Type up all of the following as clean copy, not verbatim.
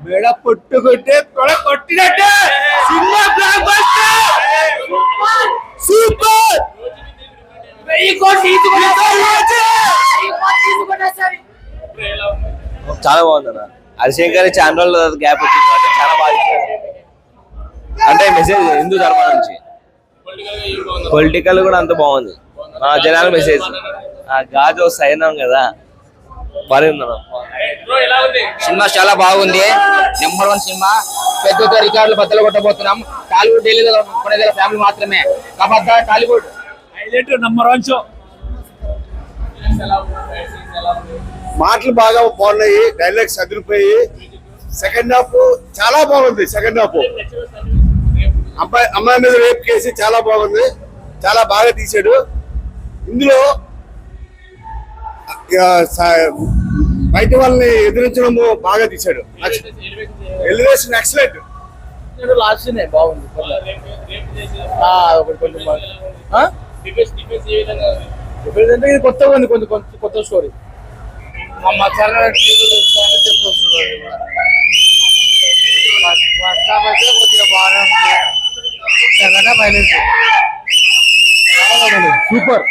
మెడ పుట్టుకుంటే తొడ కొట్టినట్టే cinema block buster super 1000 కోట్లు చాలా బాగుంది అన్న. హరిశంకర్ చాలా రోజులు గ్యాప్ వచ్చింది కాబట్టి చాలా బాగా ఇచ్చాడు. అంటే మెసేజ్ హిందూ ధర్మం నుంచి పొలిటికల్ కూడా అంత బాగుంది. జనాల మెసేజ్ గాజు సైనం కదా బాగుంది. సినిమా చాలా బాగుంది. Number 1 cinema. పెద్ద రికార్డులు బద్దలు కొట్టబోతున్నాం. టాలీవుడ్ ఢిల్లీలో కొనేదల ఫ్యామిలీ మాత్రమే. కాబట్టి టాలీవుడ్ హైలైట్ నంబర్ 1 షో. మాటలు బాగా బాగున్నాయి, డైలాగ్స్ అదిరిపోయి. సెకండ్ హాఫ్ చాలా బాగుంది. సెకండ్ హాఫ్ అమ్మాయి మీద రేప్ కేసు చాలా బాగుంది, చాలా బాగా తీసాడు. ఇందులో బయట వాళ్ళని ఎదిరించడం బాగా తీశాడు. Elevation excellent. లాస్ట్ బాగుంది. కొత్తగా ఉంది, కొంచెం కొత్త స్టోరీ. కొద్దిగా బాగానే super.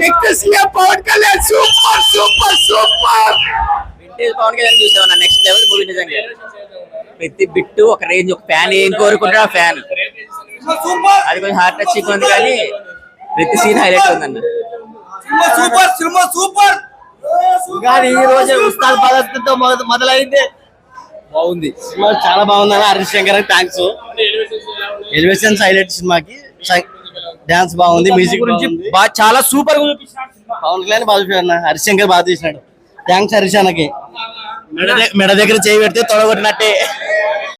Next CM Pavan Kalyan super super super. Pavan Kalyan చూసామన్నా నెక్స్ట్ లెవెల్ మూవీ. నిజంగా ప్రతి బిట్టు ఒక రేంజ్. ఒక ఫ్యాన్ ఏం కోరుకుంటాడు ఆ ఫ్యాన్. అది కొంచెం హార్ట్ టచింగ్ ఉంది కానీ ప్రతి సీన్ హైలైట్ ఉందన్న. Super cinema super. ఈ రోజు ఉస్తాద్ పదత్తుతో మొదలైంది. బాగుంది సినిమా, చాలా బాగుంది అన్న. హరిశంకర్ థ్యాంక్స్. ఎలివేషన్స్ హైలైట్ సినిమాకి. డాన్స్ బాగుంది, మ్యూజిక్ గురించి చాలా సూపర్. పవన్ కళ్యాణ్ బాగా చూసాడు, హరిశంకర్ బాగా తీసినాడు. థ్యాంక్స్ హరిశానకి. మెడ దగ్గర చేయి పెడితే తొడగొట్టినట్టే.